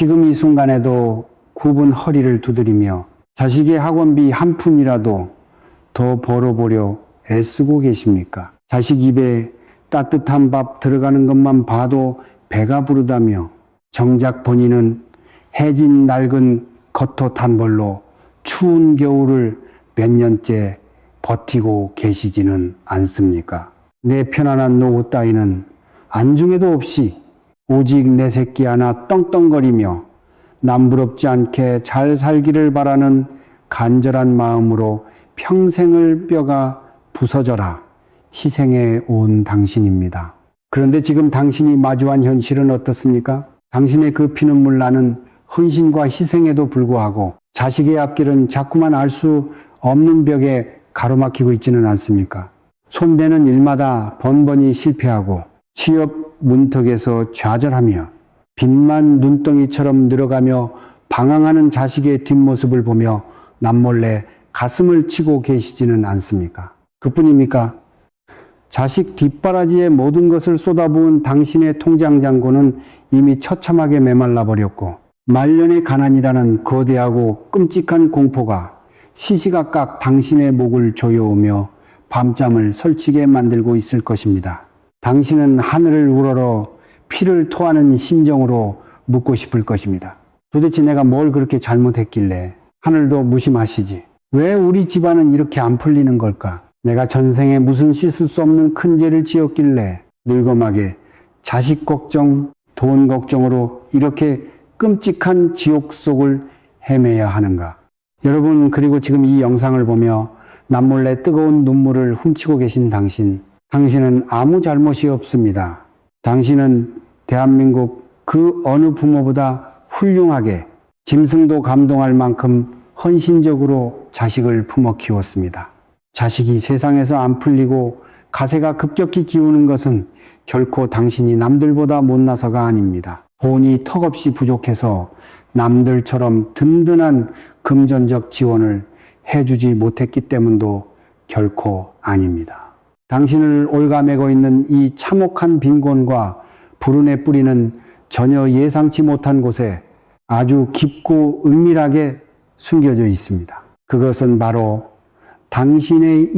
지금 이 순간에도 굽은 허리를 두드리며 자식의 학원비 한 푼이라도 더 벌어보려 애쓰고 계십니까? 자식 입에 따뜻한 밥 들어가는 것만 봐도 배가 부르다며 정작 본인은 해진 낡은 겉옷 한 벌로 추운 겨울을 몇 년째 버티고 계시지는 않습니까? 내 편안한 노후 따위는 안중에도 없이 오직 내 새끼 하나 떵떵거리며 남부럽지 않게 잘 살기를 바라는 간절한 마음으로 평생을 뼈가 부서져라 희생해 온 당신입니다. 그런데 지금 당신이 마주한 현실은 어떻습니까? 당신의 그 피눈물 나는 헌신과 희생에도 불구하고 자식의 앞길은 자꾸만 알 수 없는 벽에 가로막히고 있지는 않습니까? 손대는 일마다 번번이 실패하고 취업 문턱에서 좌절하며 빛만 눈덩이처럼 늘어가며 방황하는 자식의 뒷모습을 보며 남몰래 가슴을 치고 계시지는 않습니까? 그뿐입니까? 자식 뒷바라지에 모든 것을 쏟아부은 당신의 통장 잔고는 이미 처참하게 메말라 버렸고 말년의 가난이라는 거대하고 끔찍한 공포가 시시각각 당신의 목을 조여오며 밤잠을 설치게 만들고 있을 것입니다. 당신은 하늘을 우러러 피를 토하는 심정으로 묻고 싶을 것입니다. 도대체 내가 뭘 그렇게 잘못했길래 하늘도 무심하시지? 왜 우리 집안은 이렇게 안 풀리는 걸까? 내가 전생에 무슨 씻을 수 없는 큰 죄를 지었길래 늙어막에 자식 걱정, 돈 걱정으로 이렇게 끔찍한 지옥 속을 헤매야 하는가? 여러분, 그리고 지금 이 영상을 보며 남몰래 뜨거운 눈물을 훔치고 계신 당신은 아무 잘못이 없습니다. 당신은 대한민국 그 어느 부모보다 훌륭하게 짐승도 감동할 만큼 헌신적으로 자식을 품어 키웠습니다. 자식이 세상에서 안 풀리고 가세가 급격히 기우는 것은 결코 당신이 남들보다 못나서가 아닙니다. 돈이 턱없이 부족해서 남들처럼 든든한 금전적 지원을 해주지 못했기 때문도 결코 아닙니다. 당신을 올가매고 있는 이 참혹한 빈곤과 불운의 뿌리는 전혀 예상치 못한 곳에 아주 깊고 은밀하게 숨겨져 있습니다. 그것은 바로 당신의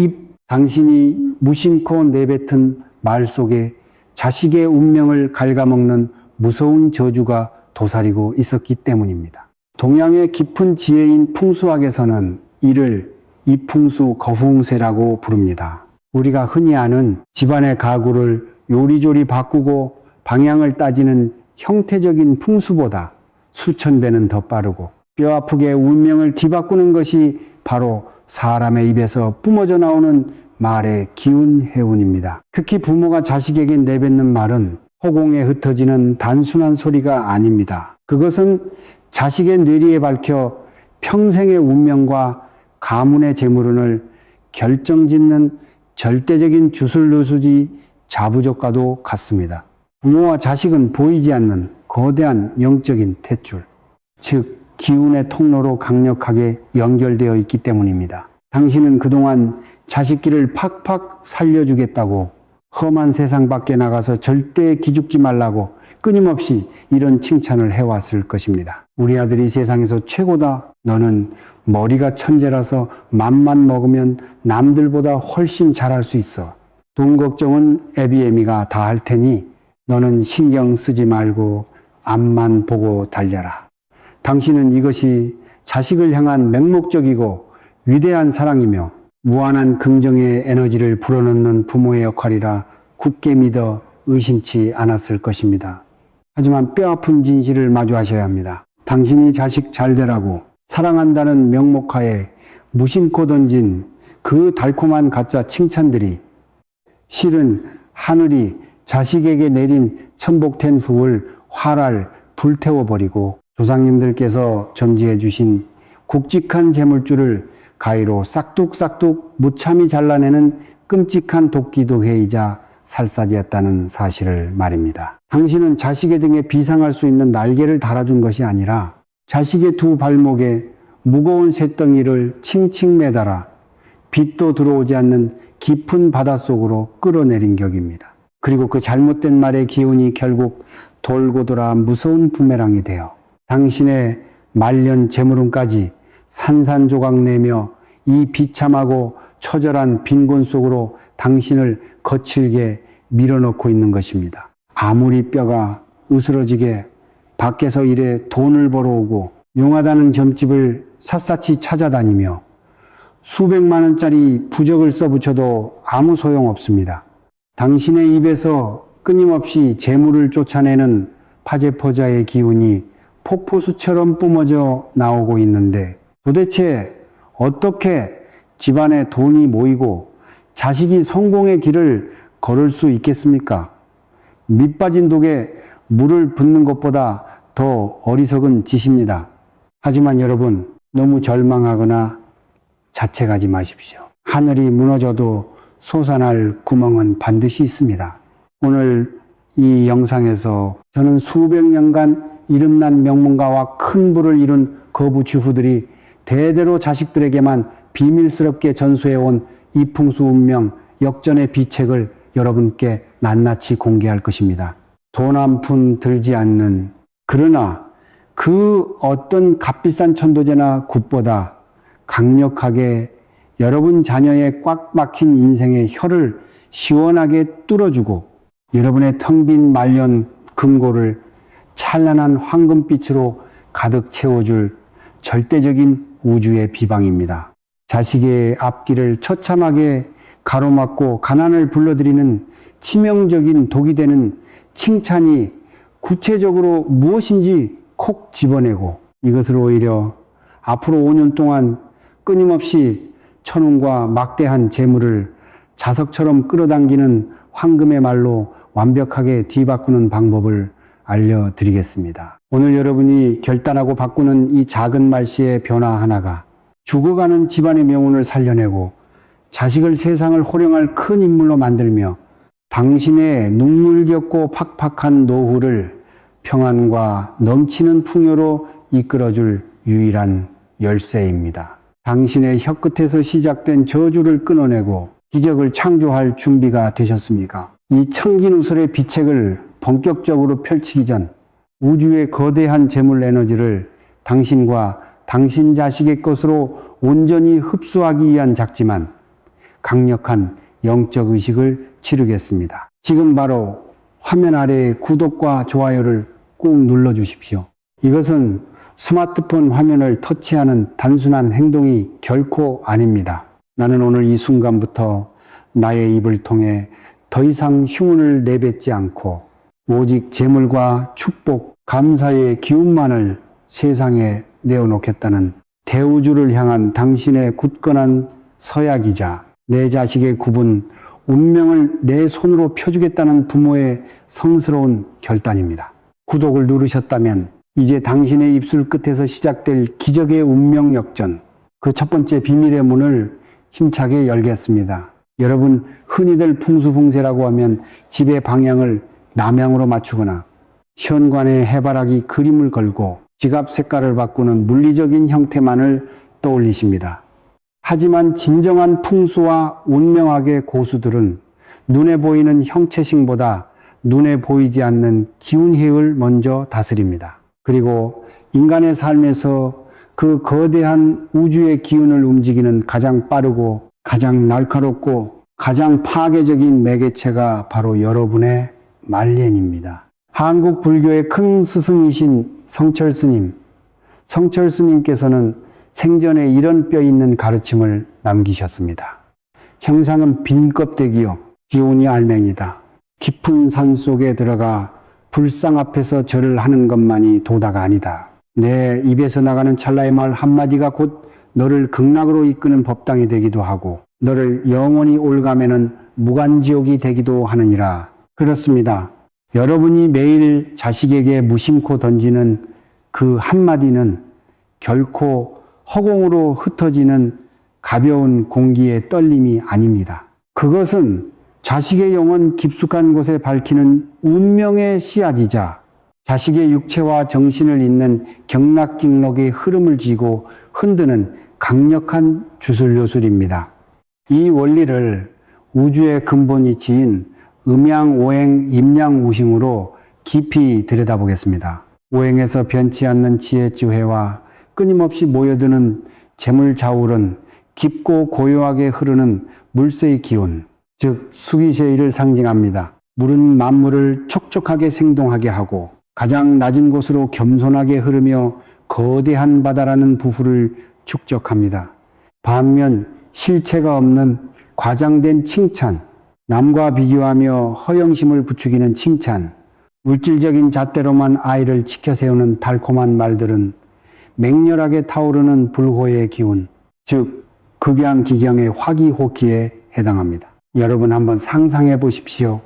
당신이 무심코 내뱉은 말 속에 자식의 운명을 갉아먹는 무서운 저주가 도사리고 있었기 때문입니다. 동양의 깊은 지혜인 풍수학에서는 이를 이풍수 거풍세라고 부릅니다. 우리가 흔히 아는 집안의 가구를 요리조리 바꾸고 방향을 따지는 형태적인 풍수보다 수천 배는 더 빠르고 뼈아프게 운명을 뒤바꾸는 것이 바로 사람의 입에서 뿜어져 나오는 말의 기운 해운입니다. 특히 부모가 자식에게 내뱉는 말은 허공에 흩어지는 단순한 소리가 아닙니다. 그것은 자식의 뇌리에 밝혀 평생의 운명과 가문의 재물운을 결정짓는 절대적인 주술누수지 자부족과도 같습니다. 부모와 자식은 보이지 않는 거대한 영적인 탯줄, 즉 기운의 통로로 강력하게 연결되어 있기 때문입니다. 당신은 그동안 자식끼를 팍팍 살려주겠다고 험한 세상 밖에 나가서 절대 기죽지 말라고 끊임없이 이런 칭찬을 해왔을 것입니다. 우리 아들이 세상에서 최고다. 너는 머리가 천재라서 맘만 먹으면 남들보다 훨씬 잘할 수 있어. 돈 걱정은 애비애미가 다 할 테니 너는 신경 쓰지 말고 앞만 보고 달려라. 당신은 이것이 자식을 향한 맹목적이고 위대한 사랑이며 무한한 긍정의 에너지를 불어넣는 부모의 역할이라 굳게 믿어 의심치 않았을 것입니다. 하지만 뼈아픈 진실을 마주하셔야 합니다. 당신이 자식 잘되라고 사랑한다는 명목하에 무심코 던진 그 달콤한 가짜 칭찬들이 실은 하늘이 자식에게 내린 천복된 후를 활활 불태워버리고 조상님들께서 점지해 주신 굵직한 재물줄을 가위로 싹둑싹둑 무참히 잘라내는 끔찍한 도끼도해이자 살사지였다는 사실을 말입니다. 당신은 자식의 등에 비상할 수 있는 날개를 달아준 것이 아니라 자식의 두 발목에 무거운 쇳덩이를 칭칭 매달아 빛도 들어오지 않는 깊은 바닷속으로 끌어내린 격입니다. 그리고 그 잘못된 말의 기운이 결국 돌고 돌아 무서운 부메랑이 되어 당신의 말년 재물운까지 산산조각 내며 이 비참하고 처절한 빈곤 속으로 당신을 거칠게 밀어넣고 있는 것입니다. 아무리 뼈가 으스러지게 밖에서 일해 돈을 벌어오고 용하다는 점집을 샅샅이 찾아다니며 수백만 원짜리 부적을 써붙여도 아무 소용없습니다. 당신의 입에서 끊임없이 재물을 쫓아내는 파제포자의 기운이 폭포수처럼 뿜어져 나오고 있는데 도대체 어떻게 집안에 돈이 모이고 자식이 성공의 길을 걸을 수 있겠습니까? 밑빠진 독에 물을 붓는 것보다 더 어리석은 짓입니다. 하지만 여러분, 너무 절망하거나 자책하지 마십시오. 하늘이 무너져도 솟아날 구멍은 반드시 있습니다. 오늘 이 영상에서 저는 수백 년간 이름난 명문가와 큰 부를 이룬 거부 주부들이 대대로 자식들에게만 비밀스럽게 전수해온 이풍수 운명 역전의 비책을 여러분께 낱낱이 공개할 것입니다. 돈 한 푼 들지 않는, 그러나 그 어떤 값비싼 천도제나 굿보다 강력하게 여러분 자녀의 꽉 막힌 인생의 혀를 시원하게 뚫어주고 여러분의 텅 빈 말년 금고를 찬란한 황금빛으로 가득 채워줄 절대적인 우주의 비방입니다. 자식의 앞길을 처참하게 가로막고 가난을 불러들이는 치명적인 독이 되는 칭찬이 구체적으로 무엇인지 콕 집어내고 이것을 오히려 앞으로 5년 동안 끊임없이 천운과 막대한 재물을 자석처럼 끌어당기는 황금의 말로 완벽하게 뒤바꾸는 방법을 알려드리겠습니다. 오늘 여러분이 결단하고 바꾸는 이 작은 말씨의 변화 하나가 죽어가는 집안의 명운을 살려내고 자식을 세상을 호령할 큰 인물로 만들며 당신의 눈물겹고 팍팍한 노후를 평안과 넘치는 풍요로 이끌어줄 유일한 열쇠입니다. 당신의 혀끝에서 시작된 저주를 끊어내고 기적을 창조할 준비가 되셨습니까? 이 청기누설의 비책을 본격적으로 펼치기 전 우주의 거대한 재물 에너지를 당신과 당신 자식의 것으로 온전히 흡수하기 위한 작지만 강력한 영적 의식을 치르겠습니다. 지금 바로 화면 아래의 구독과 좋아요를 꾹 눌러주십시오. 이것은 스마트폰 화면을 터치하는 단순한 행동이 결코 아닙니다. 나는 오늘 이 순간부터 나의 입을 통해 더 이상 흉운을 내뱉지 않고 오직 재물과 축복, 감사의 기운만을 세상에 내어놓겠다는 대우주를 향한 당신의 굳건한 서약이자 내 자식의 굽은 운명을 내 손으로 펴주겠다는 부모의 성스러운 결단입니다. 구독을 누르셨다면 이제 당신의 입술 끝에서 시작될 기적의 운명 역전, 그 첫 번째 비밀의 문을 힘차게 열겠습니다. 여러분, 흔히들 풍수풍세라고 하면 집의 방향을 남향으로 맞추거나 현관에 해바라기 그림을 걸고 지갑 색깔을 바꾸는 물리적인 형태만을 떠올리십니다. 하지만 진정한 풍수와 운명학의 고수들은 눈에 보이는 형체식보다 눈에 보이지 않는 기운희을 먼저 다스립니다. 그리고 인간의 삶에서 그 거대한 우주의 기운을 움직이는 가장 빠르고 가장 날카롭고 가장 파괴적인 매개체가 바로 여러분의 말년입니다. 한국 불교의 큰 스승이신 성철스님, 성철스님께서는 생전에 이런 뼈 있는 가르침을 남기셨습니다. 형상은 빈 껍데기요, 기운이 알맹이다. 깊은 산 속에 들어가 불상 앞에서 절을 하는 것만이 도다가 아니다. 내 입에서 나가는 찰나의 말 한마디가 곧 너를 극락으로 이끄는 법당이 되기도 하고 너를 영원히 올가매는 무간지옥이 되기도 하느니라. 그렇습니다. 여러분이 매일 자식에게 무심코 던지는 그 한마디는 결코 허공으로 흩어지는 가벼운 공기의 떨림이 아닙니다. 그것은 자식의 영혼 깊숙한 곳에 밝히는 운명의 씨앗이자 자식의 육체와 정신을 잇는 경락직록의 흐름을 쥐고 흔드는 강력한 주술요술입니다. 이 원리를 우주의 근본이치인 음양오행 임양우싱으로 깊이 들여다보겠습니다. 오행에서 변치 않는 지혜지회와 끊임없이 모여드는 재물자울은 깊고 고요하게 흐르는 물새의 기운, 즉 수기제의를 상징합니다. 물은 만물을 촉촉하게 생동하게 하고 가장 낮은 곳으로 겸손하게 흐르며 거대한 바다라는 부후를 축적합니다. 반면 실체가 없는 과장된 칭찬, 남과 비교하며 허영심을 부추기는 칭찬, 물질적인 잣대로만 아이를 치켜세우는 달콤한 말들은 맹렬하게 타오르는 불호의 기운, 즉 극양기경의 화기호기에 해당합니다. 여러분 한번 상상해 보십시오.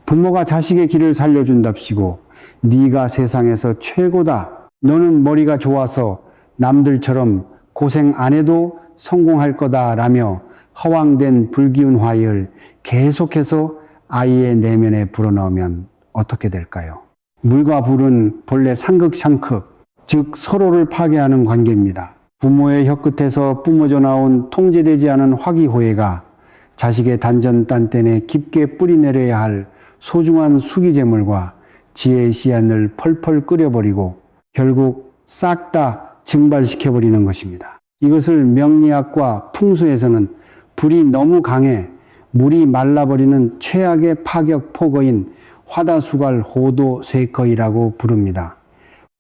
부모가 자식의 길을 살려준답시고 네가 세상에서 최고다. 너는 머리가 좋아서 남들처럼 고생 안 해도 성공할 거다 라며 허황된 불기운 화를 계속해서 아이의 내면에 불어넣으면 어떻게 될까요? 물과 불은 본래 상극상극, 즉 서로를 파괴하는 관계입니다. 부모의 혀끝에서 뿜어져 나온 통제되지 않은 화기호애가 자식의 단전단단에 깊게 뿌리내려야 할 소중한 수기재물과 지혜의 씨앗을 펄펄 끓여버리고 결국 싹 다 증발시켜버리는 것입니다. 이것을 명리학과 풍수에서는 불이 너무 강해 물이 말라버리는 최악의 파격 폭어인 화다수갈 호도쇠거이라고 부릅니다.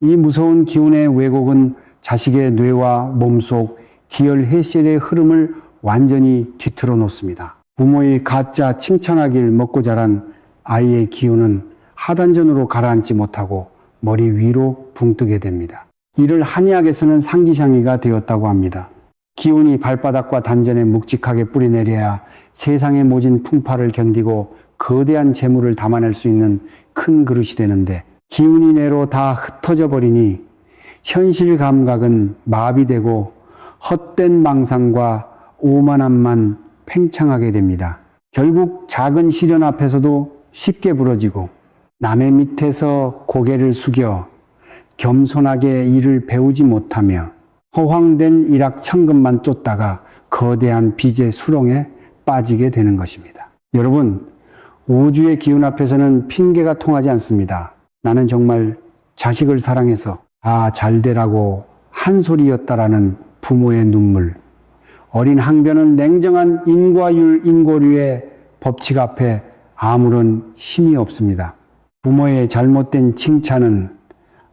이 무서운 기운의 왜곡은 자식의 뇌와 몸속 기혈해실의 흐름을 완전히 뒤틀어 놓습니다. 부모의 가짜 칭찬하길 먹고 자란 아이의 기운은 하단전으로 가라앉지 못하고 머리 위로 붕뜨게 됩니다. 이를 한의학에서는 상기상이가 되었다고 합니다. 기운이 발바닥과 단전에 묵직하게 뿌리내려야 세상의 모진 풍파를 견디고 거대한 재물을 담아낼 수 있는 큰 그릇이 되는데 기운이 내로 다 흩어져 버리니 현실 감각은 마비되고 헛된 망상과 오만함만 팽창하게 됩니다. 결국 작은 시련 앞에서도 쉽게 부러지고 남의 밑에서 고개를 숙여 겸손하게 일을 배우지 못하며 허황된 일확천금만 쫓다가 거대한 빚의 수렁에 빠지게 되는 것입니다. 여러분, 우주의 기운 앞에서는 핑계가 통하지 않습니다. 나는 정말 자식을 사랑해서 다 잘되라고 한 소리였다라는 부모의 눈물, 어린 항변은 냉정한 인과율 인고류의 법칙 앞에 아무런 힘이 없습니다. 부모의 잘못된 칭찬은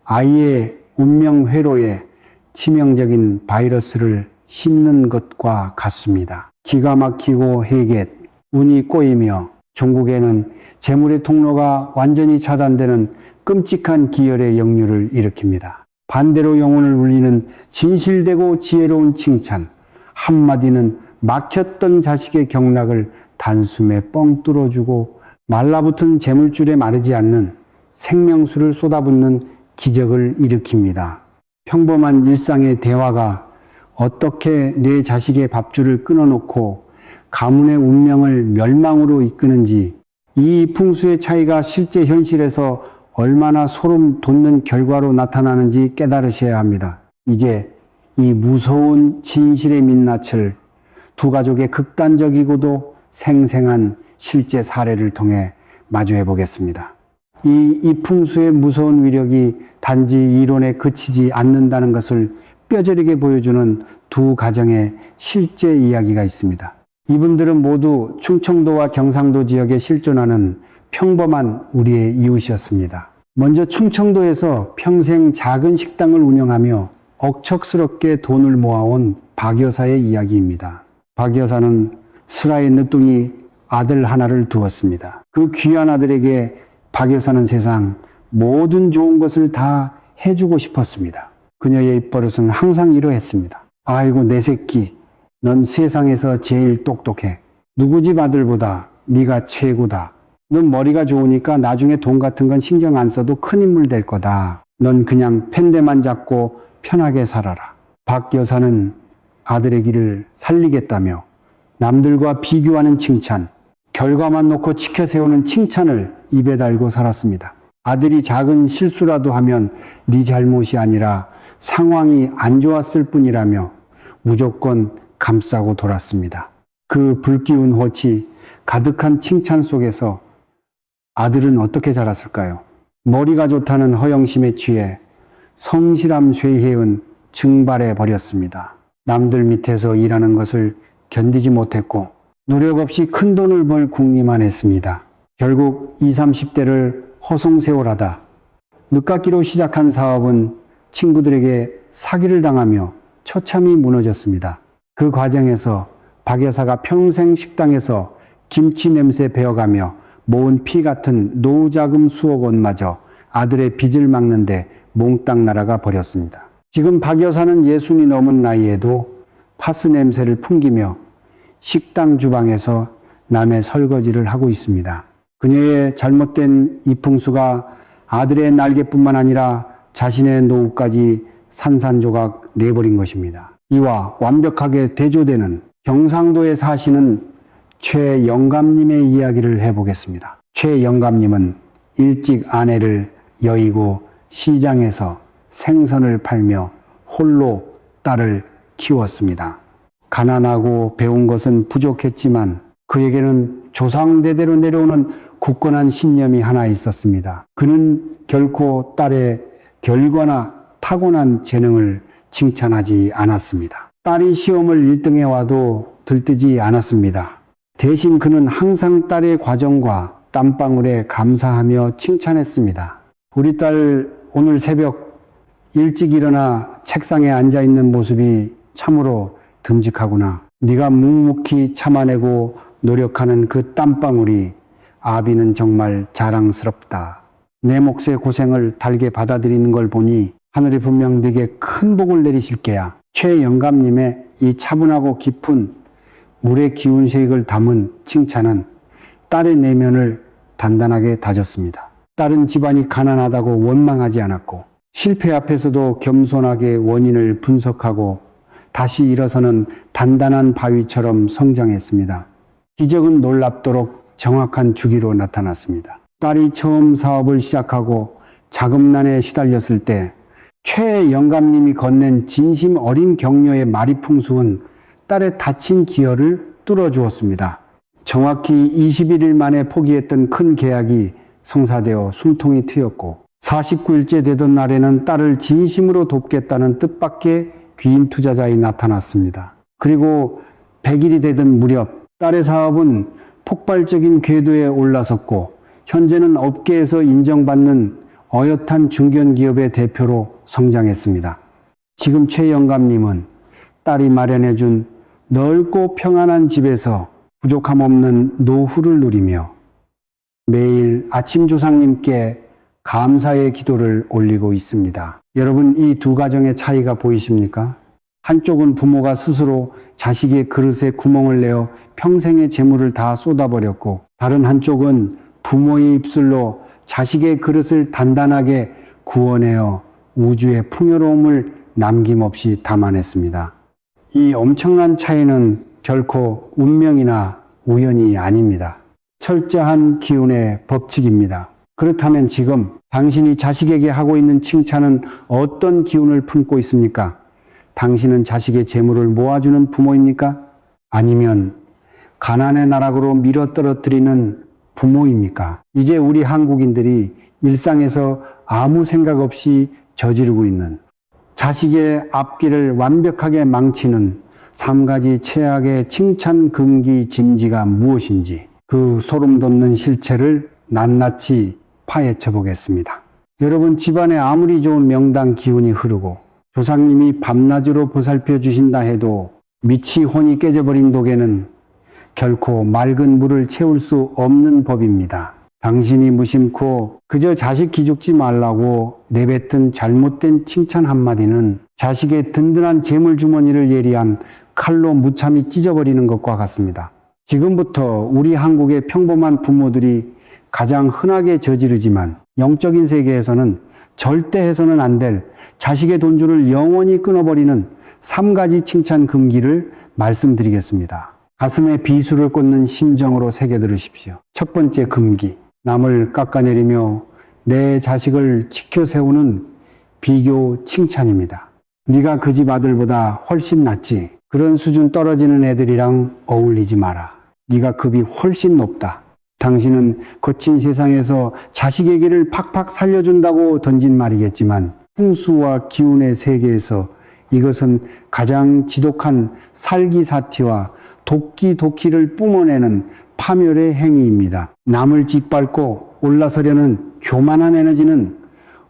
아이의 운명 회로에 치명적인 바이러스를 심는 것과 같습니다. 기가 막히고 해겟, 운이 꼬이며 종국에는 재물의 통로가 완전히 차단되는 끔찍한 기열의 역류를 일으킵니다. 반대로 영혼을 울리는 진실되고 지혜로운 칭찬, 한마디는 막혔던 자식의 경락을 단숨에 뻥 뚫어주고 말라붙은 재물줄에 마르지 않는 생명수를 쏟아붓는 기적을 일으킵니다. 평범한 일상의 대화가 어떻게 내 자식의 밥줄을 끊어놓고 가문의 운명을 멸망으로 이끄는지, 이 풍수의 차이가 실제 현실에서 얼마나 소름 돋는 결과로 나타나는지 깨달으셔야 합니다. 이제 이 무서운 진실의 민낯을 두 가족의 극단적이고도 생생한 실제 사례를 통해 마주해 보겠습니다. 이 풍수의 무서운 위력이 단지 이론에 그치지 않는다는 것을 뼈저리게 보여주는 두 가정의 실제 이야기가 있습니다. 이분들은 모두 충청도와 경상도 지역에 실존하는 평범한 우리의 이웃이었습니다. 먼저 충청도에서 평생 작은 식당을 운영하며 억척스럽게 돈을 모아온 박 여사의 이야기입니다. 박 여사는 슬하에 늦둥이 아들 하나를 두었습니다. 그 귀한 아들에게 박 여사는 세상 모든 좋은 것을 다 해주고 싶었습니다. 그녀의 입버릇은 항상 이러했습니다. 아이고 내 새끼, 넌 세상에서 제일 똑똑해. 누구 집 아들보다 네가 최고다. 넌 머리가 좋으니까 나중에 돈 같은 건 신경 안 써도 큰 인물 될 거다. 넌 그냥 펜대만 잡고 편하게 살아라. 박 여사는 아들의 길을 살리겠다며 남들과 비교하는 칭찬, 결과만 놓고 치켜세우는 칭찬을 입에 달고 살았습니다. 아들이 작은 실수라도 하면 네 잘못이 아니라 상황이 안 좋았을 뿐이라며 무조건 감싸고 돌았습니다. 그 불기운 호치, 가득한 칭찬 속에서 아들은 어떻게 자랐을까요? 머리가 좋다는 허영심에 취해 성실함 쇠해은 증발해 버렸습니다. 남들 밑에서 일하는 것을 견디지 못했고 노력 없이 큰 돈을 벌 궁리만 했습니다. 결국 20, 30대를 허송세월하다 늦깎이로 시작한 사업은 친구들에게 사기를 당하며 처참히 무너졌습니다. 그 과정에서 박 여사가 평생 식당에서 김치 냄새 배워가며 모은 피 같은 노후자금 수억 원마저 아들의 빚을 막는데 몽땅 날아가 버렸습니다. 지금 박 여사는 60이 넘은 나이에도 파스 냄새를 풍기며 식당 주방에서 남의 설거지를 하고 있습니다. 그녀의 잘못된 이 풍수가 아들의 날개뿐만 아니라 자신의 노후까지 산산조각 내버린 것입니다. 이와 완벽하게 대조되는 경상도에 사시는 최영감님의 이야기를 해보겠습니다. 최영감님은 일찍 아내를 여의고 시장에서 생선을 팔며 홀로 딸을 키웠습니다. 가난하고 배운 것은 부족했지만 그에게는 조상대대로 내려오는 굳건한 신념이 하나 있었습니다. 그는 결코 딸의 결과나 타고난 재능을 칭찬하지 않았습니다. 딸이 시험을 1등해 와도 들뜨지 않았습니다. 대신 그는 항상 딸의 과정과 땀방울에 감사하며 칭찬했습니다. 우리 딸 오늘 새벽 일찍 일어나 책상에 앉아있는 모습이 참으로 듬직하구나. 네가 묵묵히 참아내고 노력하는 그 땀방울이 아비는 정말 자랑스럽다. 내 몫의 고생을 달게 받아들이는 걸 보니 하늘이 분명 네게 큰 복을 내리실 게야. 최영감님의 이 차분하고 깊은 물의 기운 세익을 담은 칭찬은 딸의 내면을 단단하게 다졌습니다. 딸은 집안이 가난하다고 원망하지 않았고 실패 앞에서도 겸손하게 원인을 분석하고 다시 일어서는 단단한 바위처럼 성장했습니다. 기적은 놀랍도록 정확한 주기로 나타났습니다. 딸이 처음 사업을 시작하고 자금난에 시달렸을 때 최영감님이 건넨 진심 어린 격려의 마리풍수는 딸의 다친 기여를 뚫어주었습니다. 정확히 21일 만에 포기했던 큰 계약이 성사되어 숨통이 트였고 49일째 되던 날에는 딸을 진심으로 돕겠다는 뜻밖의 귀인 투자자이 나타났습니다. 그리고 100일이 되던 무렵 딸의 사업은 폭발적인 궤도에 올라섰고 현재는 업계에서 인정받는 어엿한 중견기업의 대표로 성장했습니다. 지금 최영감님은 딸이 마련해준 넓고 평안한 집에서 부족함 없는 노후를 누리며 매일 아침 조상님께 감사의 기도를 올리고 있습니다. 여러분, 이 두 가정의 차이가 보이십니까? 한쪽은 부모가 스스로 자식의 그릇에 구멍을 내어 평생의 재물을 다 쏟아버렸고 다른 한쪽은 부모의 입술로 자식의 그릇을 단단하게 구워내어 우주의 풍요로움을 남김없이 담아냈습니다. 이 엄청난 차이는 결코 운명이나 우연이 아닙니다. 철저한 기운의 법칙입니다. 그렇다면 지금 당신이 자식에게 하고 있는 칭찬은 어떤 기운을 품고 있습니까? 당신은 자식의 재물을 모아주는 부모입니까? 아니면 가난의 나락으로 밀어떨어뜨리는 부모입니까? 이제 우리 한국인들이 일상에서 아무 생각 없이 저지르고 있는 자식의 앞길을 완벽하게 망치는 3가지 최악의 칭찬 금기 진지가 무엇인지 그 소름 돋는 실체를 낱낱이 파헤쳐 보겠습니다. 여러분, 집안에 아무리 좋은 명당 기운이 흐르고 조상님이 밤낮으로 보살펴 주신다 해도 밑이 혼이 깨져버린 독에는 결코 맑은 물을 채울 수 없는 법입니다. 당신이 무심코 그저 자식 기죽지 말라고 내뱉은 잘못된 칭찬 한마디는 자식의 든든한 재물주머니를 예리한 칼로 무참히 찢어버리는 것과 같습니다. 지금부터 우리 한국의 평범한 부모들이 가장 흔하게 저지르지만 영적인 세계에서는 절대 해서는 안 될 자식의 돈줄을 영원히 끊어버리는 3가지 칭찬 금기를 말씀드리겠습니다. 가슴에 비수를 꽂는 심정으로 새겨 들으십시오. 첫 번째 금기, 남을 깎아내리며 내 자식을 지켜 세우는 비교 칭찬입니다. 네가 그 집 아들보다 훨씬 낫지. 그런 수준 떨어지는 애들이랑 어울리지 마라. 네가 급이 훨씬 높다. 당신은 거친 세상에서 자식에게를 팍팍 살려준다고 던진 말이겠지만 풍수와 기운의 세계에서 이것은 가장 지독한 살기사티와 도끼를 뿜어내는 파멸의 행위입니다. 남을 짓밟고 올라서려는 교만한 에너지는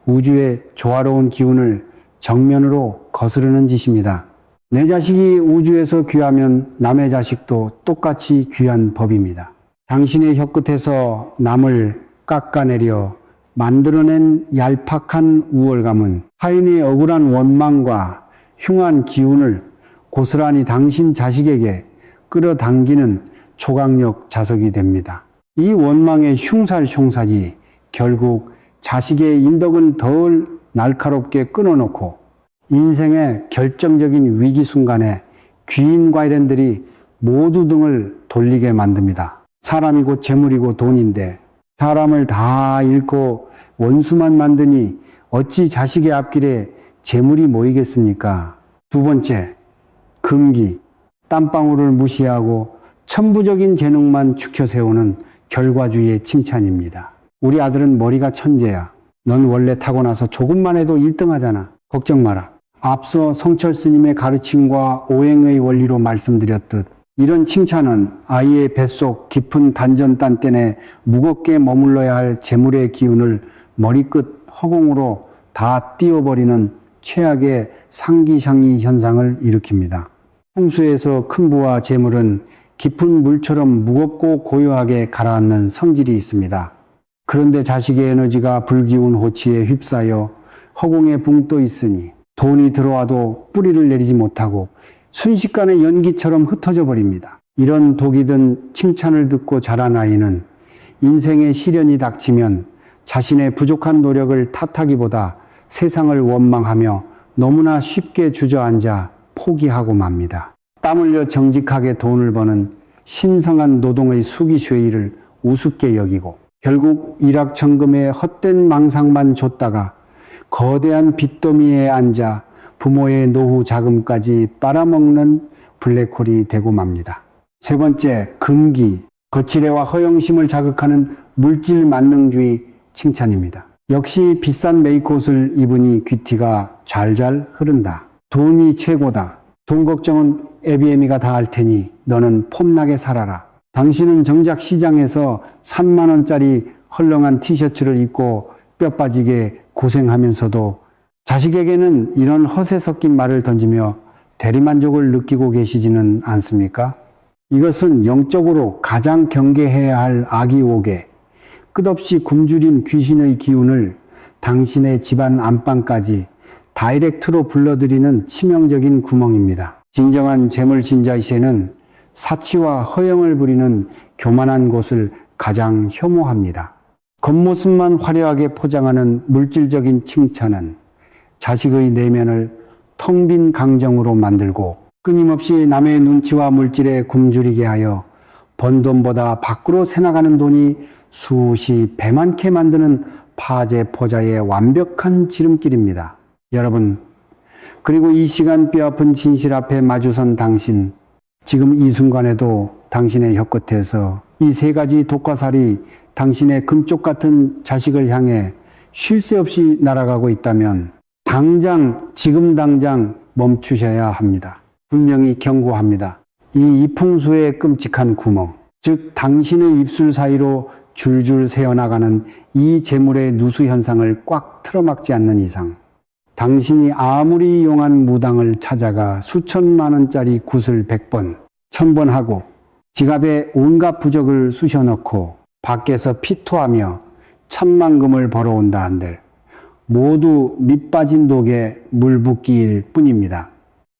우주의 조화로운 기운을 정면으로 거스르는 짓입니다. 내 자식이 우주에서 귀하면 남의 자식도 똑같이 귀한 법입니다. 당신의 혀끝에서 남을 깎아내려 만들어낸 얄팍한 우월감은 타인의 억울한 원망과 흉한 기운을 고스란히 당신 자식에게 끌어당기는 초강력 자석이 됩니다. 이 원망의 흉살이 결국 자식의 인덕은 덜 날카롭게 끊어놓고 인생의 결정적인 위기 순간에 귀인 과일들이 모두 등을 돌리게 만듭니다. 사람이 곧 재물이고 돈인데 사람을 다 잃고 원수만 만드니 어찌 자식의 앞길에 재물이 모이겠습니까? 두 번째, 금기, 땀방울을 무시하고 천부적인 재능만 축혀 세우는 결과주의의 칭찬입니다. 우리 아들은 머리가 천재야. 넌 원래 타고나서 조금만 해도 1등 하잖아. 걱정 마라. 앞서 성철 스님의 가르침과 오행의 원리로 말씀드렸듯 이런 칭찬은 아이의 뱃속 깊은 단전단단에 무겁게 머물러야 할 재물의 기운을 머리끝 허공으로 다 띄워버리는 최악의 상기상이 현상을 일으킵니다. 풍수에서 큰 부와 재물은 깊은 물처럼 무겁고 고요하게 가라앉는 성질이 있습니다. 그런데 자식의 에너지가 불기운 호치에 휩싸여 허공에 붕 떠 있으니 돈이 들어와도 뿌리를 내리지 못하고 순식간에 연기처럼 흩어져 버립니다. 이런 독이 든 칭찬을 듣고 자란 아이는 인생의 시련이 닥치면 자신의 부족한 노력을 탓하기보다 세상을 원망하며 너무나 쉽게 주저앉아 포기하고 맙니다. 땀 흘려 정직하게 돈을 버는 신성한 노동의 수기쉐이를 우습게 여기고 결국 일확천금의 헛된 망상만 줬다가 거대한 빚더미에 앉아 부모의 노후 자금까지 빨아먹는 블랙홀이 되고 맙니다. 세 번째, 금기, 거칠애와 허영심을 자극하는 물질 만능주의 칭찬입니다. 역시 비싼 메이크옷을 입으니 귀티가 잘잘 흐른다. 돈이 최고다. 돈 걱정은 애비애미가 다 할 테니 너는 폼나게 살아라. 당신은 정작 시장에서 3만 원짜리 헐렁한 티셔츠를 입고 뼈 빠지게 고생하면서도 자식에게는 이런 허세 섞인 말을 던지며 대리만족을 느끼고 계시지는 않습니까? 이것은 영적으로 가장 경계해야 할 악의옥에 끝없이 굶주린 귀신의 기운을 당신의 집안 안방까지 다이렉트로 불러들이는 치명적인 구멍입니다. 진정한 재물신자이세는 사치와 허영을 부리는 교만한 곳을 가장 혐오합니다. 겉모습만 화려하게 포장하는 물질적인 칭찬은 자식의 내면을 텅 빈 강정으로 만들고 끊임없이 남의 눈치와 물질에 굶주리게 하여 번 돈보다 밖으로 새나가는 돈이 수시 배 많게 만드는 파제 포자의 완벽한 지름길입니다. 여러분, 그리고 이 시간 뼈아픈 진실 앞에 마주선 당신, 지금 이 순간에도 당신의 혀끝에서 이 세 가지 독화살이 당신의 금쪽 같은 자식을 향해 쉴 새 없이 날아가고 있다면 지금 당장 멈추셔야 합니다. 분명히 경고합니다. 이 이풍수의 끔찍한 구멍, 즉 당신의 입술 사이로 줄줄 새어나가는 이 재물의 누수 현상을 꽉 틀어막지 않는 이상 당신이 아무리 이용한 무당을 찾아가 수천만 원짜리 굿을 100번, 1000번 하고 지갑에 온갖 부적을 쑤셔넣고 밖에서 피토하며 천만금을 벌어온다 한들 모두 밑빠진 독에 물 붓기일 뿐입니다.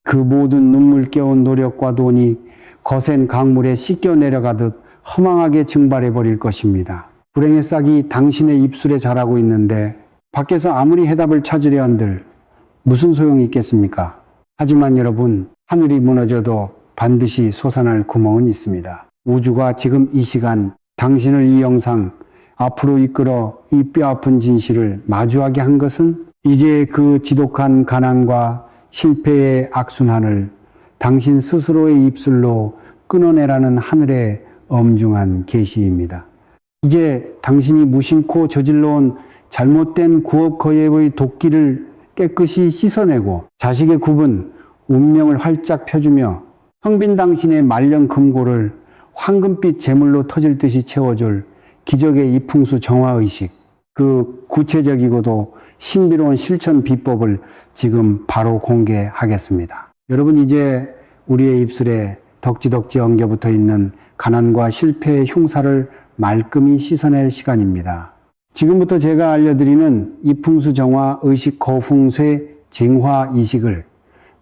그 모든 눈물 겨운 노력과 돈이 거센 강물에 씻겨 내려가듯 허망하게 증발해 버릴 것입니다. 불행의 싹이 당신의 입술에 자라고 있는데 밖에서 아무리 해답을 찾으려 한들 무슨 소용이 있겠습니까? 하지만 여러분, 하늘이 무너져도 반드시 솟아날 구멍은 있습니다. 우주가 지금 이 시간 당신을 이 영상 앞으로 이끌어 이 뼈아픈 진실을 마주하게 한 것은 이제 그 지독한 가난과 실패의 악순환을 당신 스스로의 입술로 끊어내라는 하늘의 엄중한 계시입니다. 이제 당신이 무심코 저질러온 잘못된 구업거예의 도끼를 깨끗이 씻어내고 자식의 굽은 운명을 활짝 펴주며 형빈 당신의 말년 금고를 황금빛 재물로 터질 듯이 채워줄 기적의 이풍수 정화의식, 그 구체적이고도 신비로운 실천 비법을 지금 바로 공개하겠습니다. 여러분, 이제 우리의 입술에 덕지덕지 엉겨붙어 있는 가난과 실패의 흉사를 말끔히 씻어낼 시간입니다. 지금부터 제가 알려드리는 이풍수 정화 의식 거풍쇠 쟁화 이식을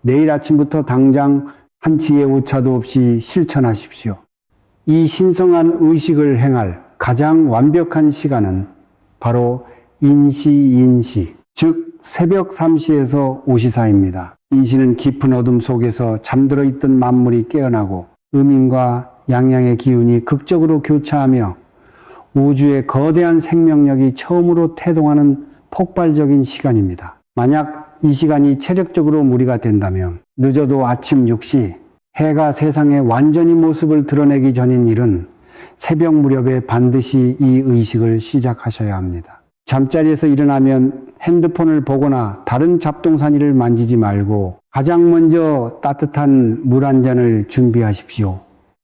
내일 아침부터 당장 한치의 오차도 없이 실천하십시오. 이 신성한 의식을 행할 가장 완벽한 시간은 바로 인시, 즉 새벽 3시에서 5시 사이입니다. 인시는 깊은 어둠 속에서 잠들어 있던 만물이 깨어나고 음인과 양양의 기운이 극적으로 교차하며 우주의 거대한 생명력이 처음으로 태동하는 폭발적인 시간입니다. 만약 이 시간이 체력적으로 무리가 된다면 늦어도 아침 6시 해가 세상에 완전히 모습을 드러내기 전인 일은 새벽 무렵에 반드시 이 의식을 시작하셔야 합니다. 잠자리에서 일어나면 핸드폰을 보거나 다른 잡동사니를 만지지 말고 가장 먼저 따뜻한 물 한 잔을 준비하십시오.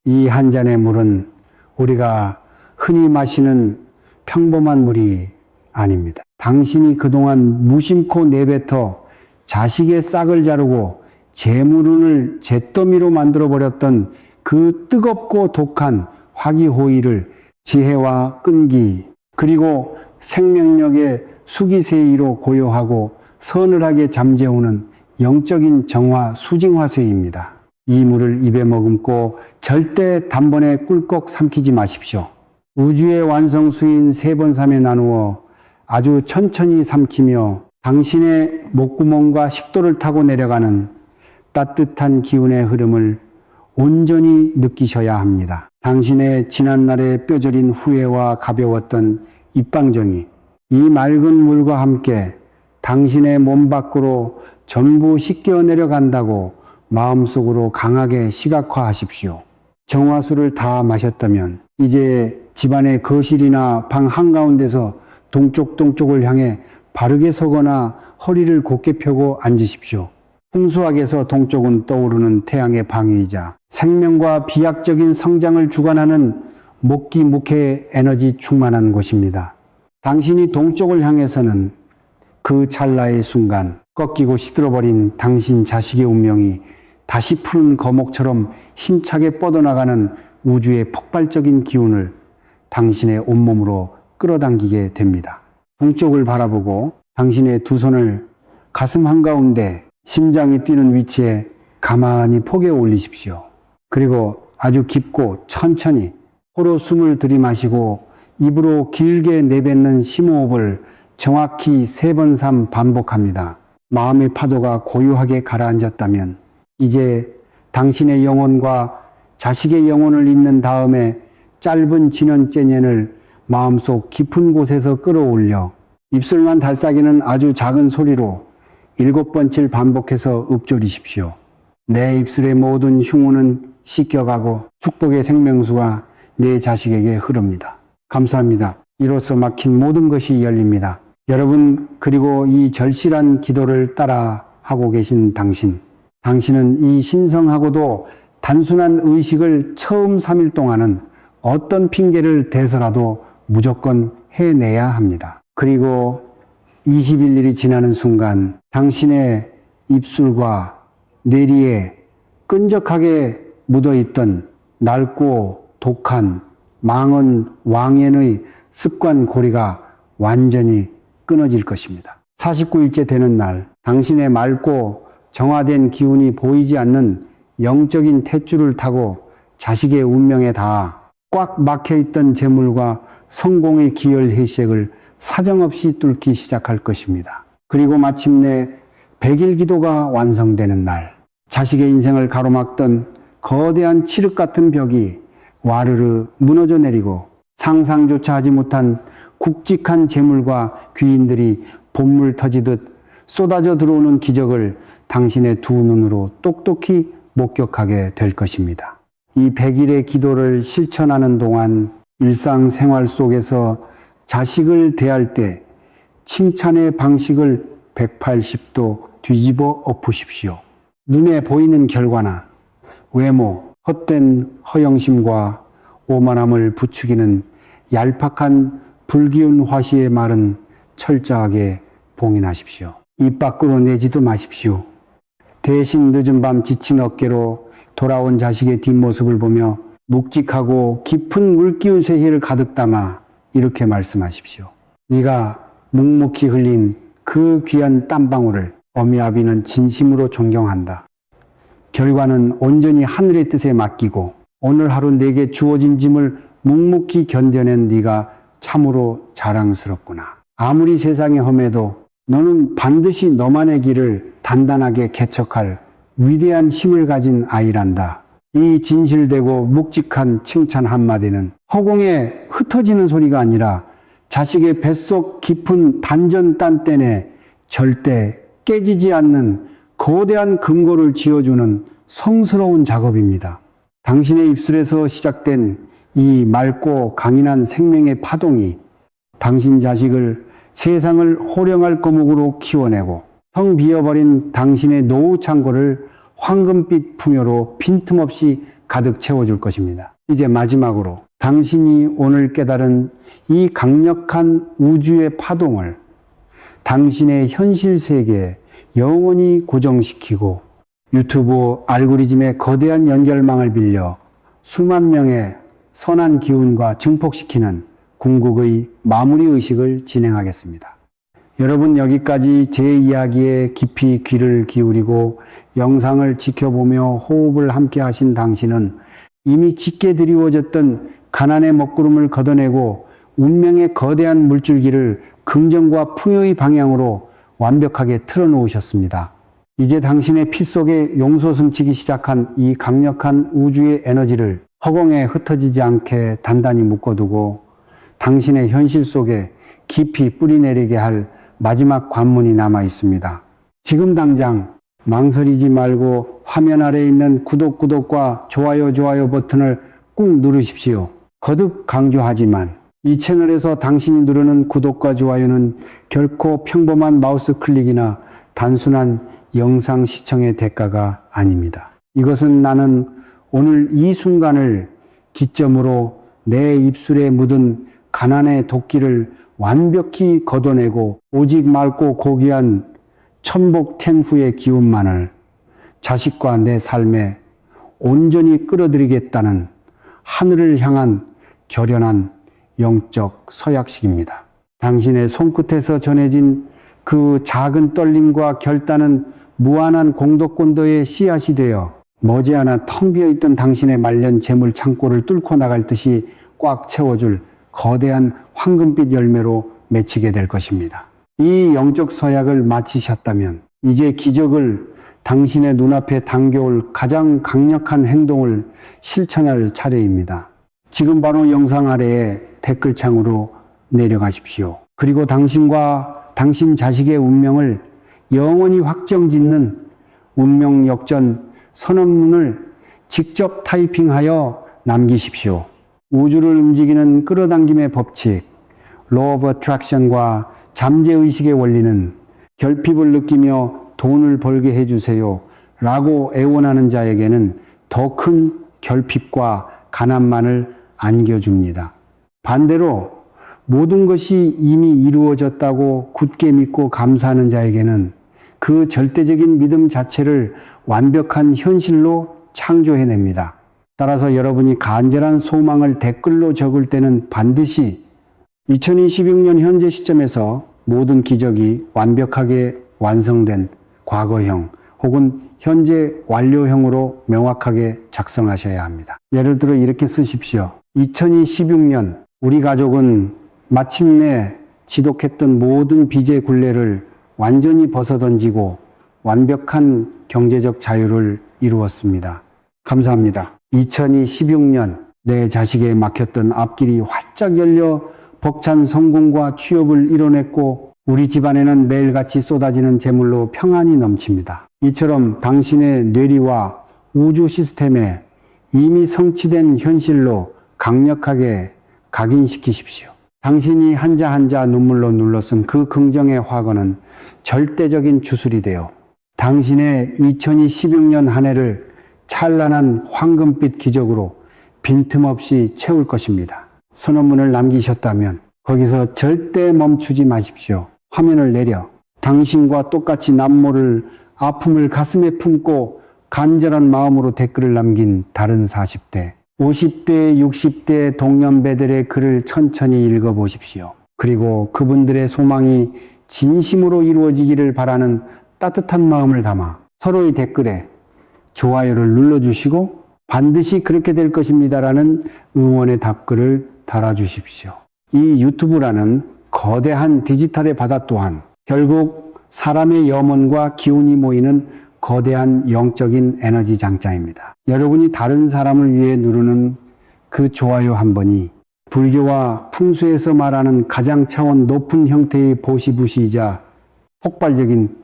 이 한 잔의 물은 우리가 흔히 마시는 평범한 물이 아닙니다. 당신이 그동안 무심코 내뱉어 자식의 싹을 자르고 재물운을 잿더미로 만들어버렸던 그 뜨겁고 독한 화기호의를 지혜와 끈기 그리고 생명력의 수기세이로 고요하고 서늘하게 잠재우는 영적인 정화 수징화쇠입니다. 이 물을 입에 머금고 절대 단번에 꿀꺽 삼키지 마십시오. 우주의 완성수인 3번 3에 나누어 아주 천천히 삼키며 당신의 목구멍과 식도를 타고 내려가는 따뜻한 기운의 흐름을 온전히 느끼셔야 합니다. 당신의 지난날의 뼈저린 후회와 가벼웠던 입방정이 이 맑은 물과 함께 당신의 몸 밖으로 전부 씻겨 내려간다고 마음속으로 강하게 시각화하십시오. 정화수를 다 마셨다면 이제 집안의 거실이나 방 한가운데서 동쪽을 향해 바르게 서거나 허리를 곧게 펴고 앉으십시오. 풍수학에서 동쪽은 떠오르는 태양의 방위이자 생명과 비약적인 성장을 주관하는 목기묵의 에너지 충만한 곳입니다. 당신이 동쪽을 향해서는 그 찰나의 순간 꺾이고 시들어버린 당신 자식의 운명이 다시 푸른 거목처럼 힘차게 뻗어나가는 우주의 폭발적인 기운을 당신의 온몸으로 끌어당기게 됩니다. 동쪽을 바라보고 당신의 두 손을 가슴 한가운데 심장이 뛰는 위치에 가만히 포개 올리십시오. 그리고 아주 깊고 천천히 코로 숨을 들이마시고 입으로 길게 내뱉는 심호흡을 정확히 3번 3 반복합니다. 마음의 파도가 고요하게 가라앉았다면 이제 당신의 영혼과 자식의 영혼을 잇는 다음에 짧은 진원제년을 마음속 깊은 곳에서 끌어올려 입술만 달싹이는 아주 작은 소리로 7번칠 반복해서 읊조리십시오. 내 입술의 모든 흉우는 씻겨가고 축복의 생명수가 내 자식에게 흐릅니다. 감사합니다. 이로써 막힌 모든 것이 열립니다. 여러분, 그리고 이 절실한 기도를 따라 하고 계신 당신은 이 신성하고도 단순한 의식을 처음 3일 동안은 어떤 핑계를 대서라도 무조건 해내야 합니다. 그리고 21일이 지나는 순간 당신의 입술과 뇌리에 끈적하게 묻어있던 낡고 독한 망언 왕연의 습관 고리가 완전히 끊어질 것입니다. 49일째 되는 날 당신의 맑고 정화된 기운이 보이지 않는 영적인 탯줄을 타고 자식의 운명에 닿아 꽉 막혀있던 재물과 성공의 기열 해색을 사정없이 뚫기 시작할 것입니다. 그리고 마침내 100일 기도가 완성되는 날 자식의 인생을 가로막던 거대한 칠흑 같은 벽이 와르르 무너져 내리고 상상조차 하지 못한 굵직한 재물과 귀인들이 본물 터지듯 쏟아져 들어오는 기적을 당신의 두 눈으로 똑똑히 목격하게 될 것입니다. 이 100일의 기도를 실천하는 동안 일상생활 속에서 자식을 대할 때 칭찬의 방식을 180도 뒤집어 엎으십시오. 눈에 보이는 결과나 외모, 헛된 허영심과 오만함을 부추기는 얄팍한 불기운 화시의 말은 철저하게 봉인하십시오. 입 밖으로 내지도 마십시오. 대신 늦은 밤 지친 어깨로 돌아온 자식의 뒷모습을 보며 묵직하고 깊은 물기운 쇠희를 가득 담아 이렇게 말씀하십시오. 네가 묵묵히 흘린 그 귀한 땀방울을 어미 아비는 진심으로 존경한다. 결과는 온전히 하늘의 뜻에 맡기고 오늘 하루 내게 주어진 짐을 묵묵히 견뎌낸 네가 참으로 자랑스럽구나. 아무리 세상이 험해도 너는 반드시 너만의 길을 단단하게 개척할 위대한 힘을 가진 아이란다. 이 진실되고 묵직한 칭찬 한마디는 허공에 흩어지는 소리가 아니라 자식의 뱃속 깊은 단전 딴땐에 절대 깨지지 않는 거대한 금고를 지어주는 성스러운 작업입니다. 당신의 입술에서 시작된 이 맑고 강인한 생명의 파동이 당신 자식을 세상을 호령할 거목으로 키워내고 텅 비어버린 당신의 노후 창고를 황금빛 풍요로 빈틈없이 가득 채워줄 것입니다. 이제 마지막으로 당신이 오늘 깨달은 이 강력한 우주의 파동을 당신의 현실 세계에 영원히 고정시키고 유튜브 알고리즘의 거대한 연결망을 빌려 수만 명의 선한 기운과 증폭시키는 궁극의 마무리 의식을 진행하겠습니다. 여러분, 여기까지 제 이야기에 깊이 귀를 기울이고 영상을 지켜보며 호흡을 함께 하신 당신은 이미 짙게 드리워졌던 가난의 먹구름을 걷어내고 운명의 거대한 물줄기를 긍정과 풍요의 방향으로 완벽하게 틀어놓으셨습니다. 이제 당신의 피 속에 용솟 숨치기 시작한 이 강력한 우주의 에너지를 허공에 흩어지지 않게 단단히 묶어두고 당신의 현실 속에 깊이 뿌리내리게 할 마지막 관문이 남아 있습니다. 지금 당장 망설이지 말고 화면 아래에 있는 구독과 좋아요 버튼을 꾹 누르십시오. 거듭 강조하지만 이 채널에서 당신이 누르는 구독과 좋아요는 결코 평범한 마우스 클릭이나 단순한 영상 시청의 대가가 아닙니다. 이것은 나는 오늘 이 순간을 기점으로 내 입술에 묻은 가난의 도끼를 완벽히 걷어내고 오직 맑고 고귀한 천복텐후의 기운만을 자식과 내 삶에 온전히 끌어들이겠다는 하늘을 향한 결연한 영적 서약식입니다. 당신의 손끝에서 전해진 그 작은 떨림과 결단은 무한한 공덕권도의 씨앗이 되어 머지않아 텅 비어있던 당신의 말년 재물 창고를 뚫고 나갈 듯이 꽉 채워줄 거대한 황금빛 열매로 맺히게 될 것입니다. 이 영적 서약을 마치셨다면 이제 기적을 당신의 눈앞에 당겨올 가장 강력한 행동을 실천할 차례입니다. 지금 바로 영상 아래에 댓글창으로 내려가십시오. 그리고 당신과 당신 자식의 운명을 영원히 확정짓는 운명 역전 선언문을 직접 타이핑하여 남기십시오. 우주를 움직이는 끌어당김의 법칙, Law of Attraction과 잠재의식의 원리는 결핍을 느끼며 돈을 벌게 해주세요 라고 애원하는 자에게는 더 큰 결핍과 가난만을 안겨줍니다. 반대로 모든 것이 이미 이루어졌다고 굳게 믿고 감사하는 자에게는 그 절대적인 믿음 자체를 완벽한 현실로 창조해냅니다. 따라서 여러분이 간절한 소망을 댓글로 적을 때는 반드시 2026년 현재 시점에서 모든 기적이 완벽하게 완성된 과거형 혹은 현재 완료형으로 명확하게 작성하셔야 합니다. 예를 들어 이렇게 쓰십시오. 2026년 우리 가족은 마침내 지독했던 모든 빚의 굴레를 완전히 벗어던지고 완벽한 경제적 자유를 이루었습니다. 감사합니다. 2026년 내 자식에 막혔던 앞길이 활짝 열려 벅찬 성공과 취업을 이뤄냈고 우리 집안에는 매일같이 쏟아지는 재물로 평안이 넘칩니다. 이처럼 당신의 뇌리와 우주 시스템에 이미 성취된 현실로 강력하게 각인시키십시오. 당신이 한자 한자 눈물로 눌러쓴 그 긍정의 화건은 절대적인 주술이 되어 당신의 2016년 한 해를 찬란한 황금빛 기적으로 빈틈없이 채울 것입니다. 선언문을 남기셨다면 거기서 절대 멈추지 마십시오. 화면을 내려 당신과 똑같이 남모를 아픔을 가슴에 품고 간절한 마음으로 댓글을 남긴 다른 40대, 50대, 60대 동년배들의 글을 천천히 읽어보십시오. 그리고 그분들의 소망이 진심으로 이루어지기를 바라는 따뜻한 마음을 담아 서로의 댓글에 좋아요를 눌러주시고 반드시 그렇게 될 것입니다라는 응원의 답글을 달아주십시오. 이 유튜브라는 거대한 디지털의 바다 또한 결국 사람의 염원과 기운이 모이는 거대한 영적인 에너지 장자입니다. 여러분이 다른 사람을 위해 누르는 그 좋아요 한 번이 불교와 풍수에서 말하는 가장 차원 높은 형태의 보시부시이자 폭발적인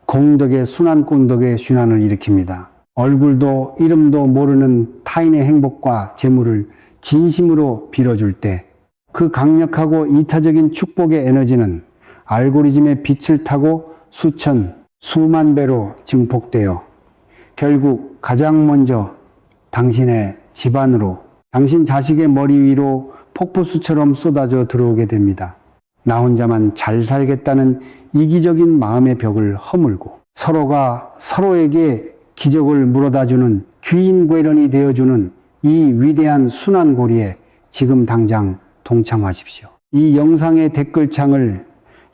공덕의 순환功덕의 순환을 일으킵니다. 얼굴도 이름도 모르는 타인의 행복과 재물을 진심으로 빌어줄 때 그 강력하고 이타적인 축복의 에너지는 알고리즘의 빛을 타고 수천, 수만 배로 증폭되어 결국 가장 먼저 당신의 집안으로, 당신 자식의 머리 위로 폭포수처럼 쏟아져 들어오게 됩니다. 나 혼자만 잘 살겠다는 이기적인 마음의 벽을 허물고 서로가 서로에게 기적을 물어다주는 귀인괴련이 되어주는 이 위대한 순환고리에 지금 당장 동참하십시오. 이 영상의 댓글창을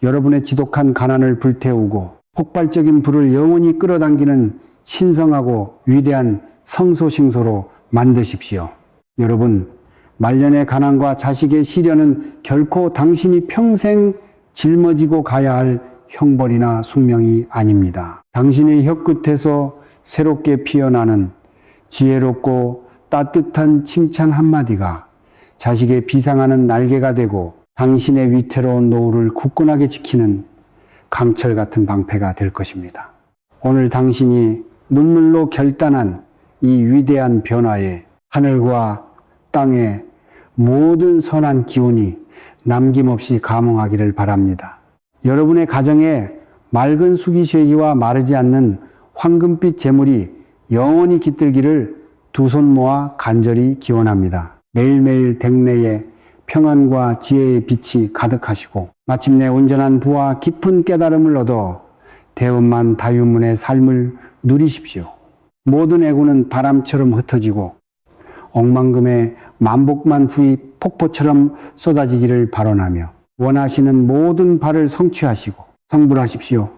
여러분의 지독한 가난을 불태우고 폭발적인 불을 영원히 끌어당기는 신성하고 위대한 성소싱소로 만드십시오. 여러분, 말년의 가난과 자식의 시련은 결코 당신이 평생 짊어지고 가야 할 형벌이나 숙명이 아닙니다. 당신의 혀끝에서 새롭게 피어나는 지혜롭고 따뜻한 칭찬 한마디가 자식의 비상하는 날개가 되고 당신의 위태로운 노후를 굳건하게 지키는 강철 같은 방패가 될 것입니다. 오늘 당신이 눈물로 결단한 이 위대한 변화에 하늘과 땅의 모든 선한 기운이 남김없이 감응하기를 바랍니다. 여러분의 가정에 맑은 수기쇠기와 마르지 않는 황금빛 재물이 영원히 깃들기를 두 손 모아 간절히 기원합니다. 매일매일 댁내에 평안과 지혜의 빛이 가득하시고 마침내 온전한 부와 깊은 깨달음을 얻어 대원만 다유문의 삶을 누리십시오. 모든 애고는 바람처럼 흩어지고 억만금의 만복만 후이 폭포처럼 쏟아지기를 발언하며 원하시는 모든 바를 성취하시고 성불하십시오.